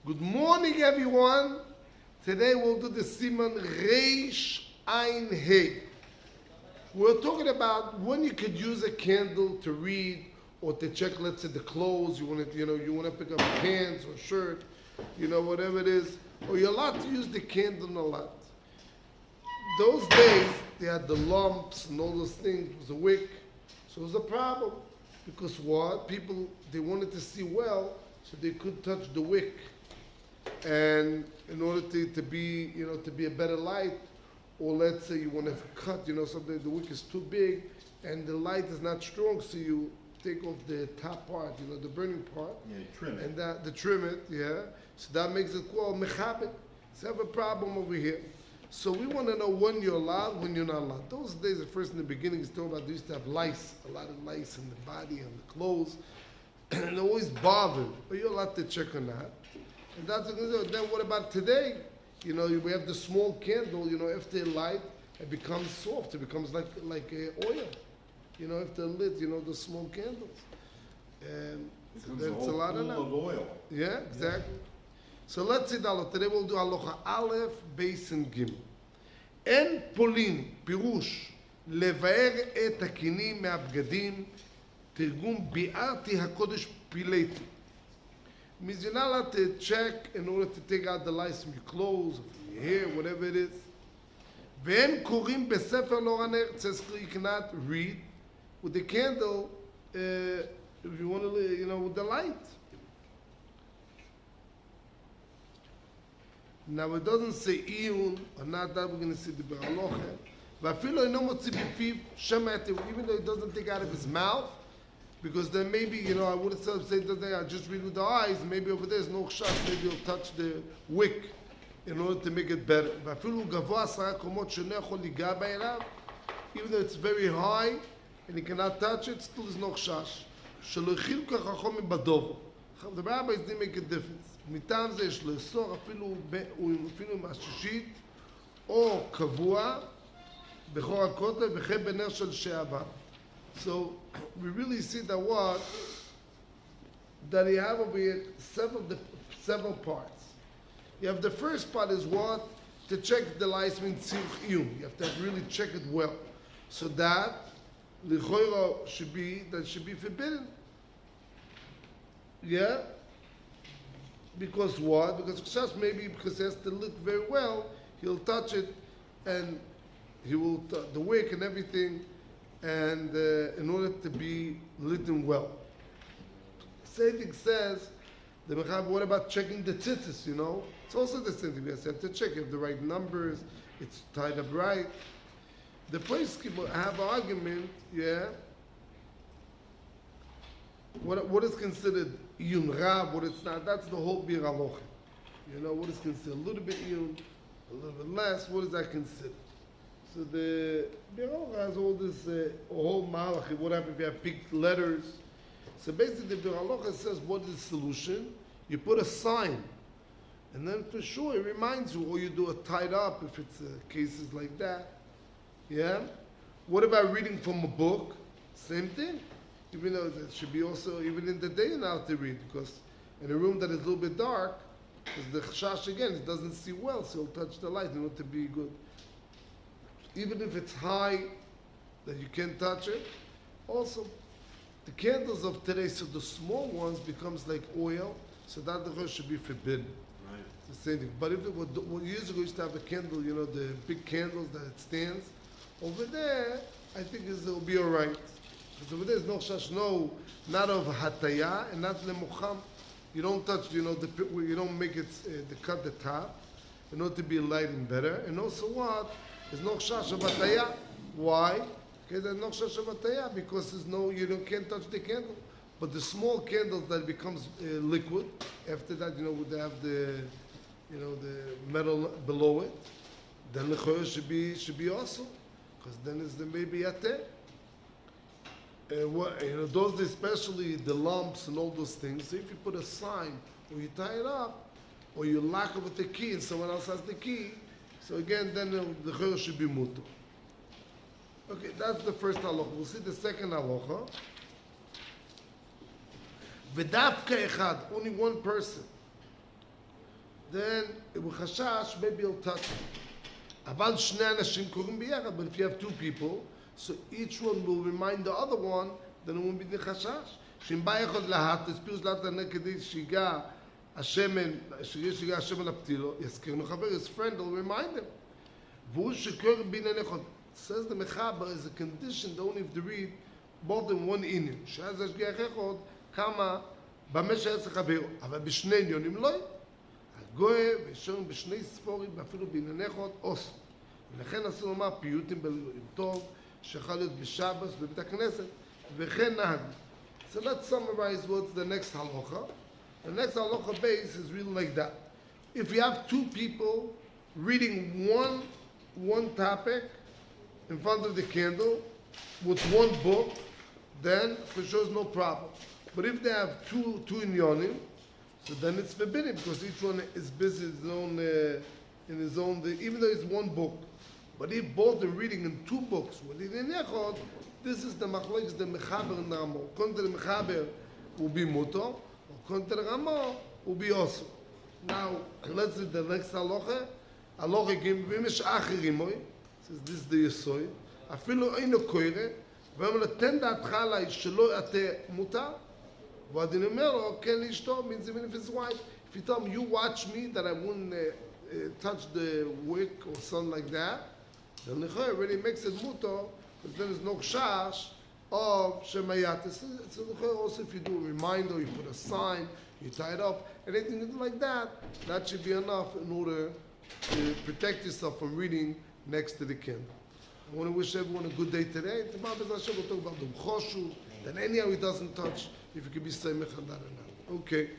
Good morning, everyone. Today we'll do the Siman Reish Ein Hey. We're talking about when you could use a candle to read or to check, let's say, the clothes. You want to, you want to pick up pants or shirt, whatever it is. Or you're allowed to use the candle a lot. Those days, they had the lumps and all those things. It was a wick. So it was a problem. Because what? People, they wanted to see well, so they could touch the wick. And in order to be, to be a better light, or let's say you want to cut, something, the wick is too big, and the light is not strong, so you take off the top part, the burning part. Yeah, trim it. And the trim it, yeah. So that makes it called mechabit. So I have a problem over here. So we want to know when you're allowed, when you're not allowed. Those days, at first in the beginning, it's talking about they used to have lice, a lot of lice in the body and the clothes, and it always bothered. But you're allowed to check on that. And that's what we're then what about today? We have the small candle, if they light, it becomes soft. It becomes like oil. If they lit, the small candles. And that's a lot of oil. Yeah, exactly. Yeah. So let's see the halacha. Today we'll do halacha Aleph, Beis, and Gimel. En Pulin, pirush, levaer et hakinim me'abgadim, tirgum biarti hakodesh pileti. Means you're not allowed to check in order to take out the lice from your clothes, from your hair, whatever it is. Ve'en korim besefer lo haner, it says you cannot read with the candle, if you want to, with the light. Now it doesn't say iyun, or not that we're going to see the Halacha. Va'afilo eno motzi b'piv shemet, even though it doesn't take out of his mouth, because then maybe, I would have said that I just read with the eyes, maybe over there's no shot, maybe you'll touch the wick in order to make it better. Even though it's very high and he cannot touch it, still is no chash. The rabbis didn't make a difference. מטעם זה יש לאסור אפילו מהשישית או קבוע בכור הכותל וכן בנר של שעבר. So we really see that you have over here several parts. You have the first part is what? To check the lice means tzirch iyum. You have to really check it well. So that l'choira should be forbidden. Yeah? Because what? Because just maybe because he has to look very well, he'll touch it and he will the wick and everything, and in order to be lit well. Same thing says, what about checking the tzitzis, It's also the same thing. You have to check if the right numbers, it's tied up right. The place people have an argument, yeah. What is considered iyun rab, what it's not, that's the whole bir halacha. What is considered a little bit iyun, a little bit less, what is that considered? So the bir halacha has all this, whole malach, what happens if you have big letters? So basically the bir halacha says, what is the solution? You put a sign, and then for sure it reminds you, or you do it tied up if it's cases like that. Yeah? What about reading from a book? Same thing. Even though it should be also, even in the day you're not allowed to read, because in a room that is a little bit dark, because the chash again, it doesn't see well, so it'll touch the light in order to be good. Even if it's high, that you can't touch it. Also, the candles of today, so the small ones becomes like oil, so that the should be forbidden. Right. It's the same thing. But if it was, years ago, we used to have a candle, the big candles that it stands. Over there, I think it'll be all right. Because over there is no shash, not of hataya and not lemucham. You don't touch, you don't make it, to cut the top in order to be lighting better. And also what? There's no shash of hataya. Why? Okay, there's no shash of hataya because you can't touch the candle. But the small candles that becomes liquid, after that, would have the metal below it, then the choyer should be also. Because then it's the maybe yateh. Those especially the lumps and all those things. So if you put a sign, or you tie it up, or you lock it with the key, and someone else has the key, so again, then the chayil should be mutu. Okay, that's the first halacha. We'll see the second halacha. V'dafka echad, only one person. then it will chashash, maybe he'll touch it. Aval shnei anashim korim biyachad, but if you have two people, so each one will remind the other one, then it won't be the chashash. Shim bayachod lahat, the spirus lahat nekedi shiga Hashemen, shiga Hashemen laptilo, yaskir mechaber, his friend will remind him. V'hu shekor bin anechot. Says the mechaber is a condition that only if they read more than one inyan. She'az hashgiach echod, kama במה שהיה צריך חברו, אבל בשני עניונים לא. הגוי וישרים בשני ספורים ואפילו בענייני חוד אוסו. ולכן אסור לומר פיוטים ביום טוב, שיכול להיות בשבס בבית הכנסת, וכן נהג. So let's summarize what's the next halacha. The next halacha base is really like that. If you have two people reading one topic in front of the candle with one book, then for sure is no problem. But if they have two inyonim, so then it's forbidden because each one is busy in his own, even though it's one book. But if both are reading in two books, this is the machlokes, the mechaber and the ramo. According to the mechaber, will be muto, according to the ramo, will be also. Now, let's see the next halacha. Halacha gim v'imish acherimoy, says this is the yesoy. Afilu eino koire, ואומר תן דעתך עליי שלא יטעה מותר, ואני אומר לו, כן לאשתו, means even if it's wife, if you tell me, you watch me, that I wouldn't touch the wick or something like that, then לכאורה already makes it mutar, because then there's no chash of shemayat. So לכאורה also if you do a reminder, you put a sign, you tie it up, anything like that, that should be enough in order to protect yourself from reading next to the candle. I want to wish everyone a good day today. Tomorrow, Hashem will talk about the choshu. Then anyhow, he doesn't touch. If you could be saying mechadar or not. Okay.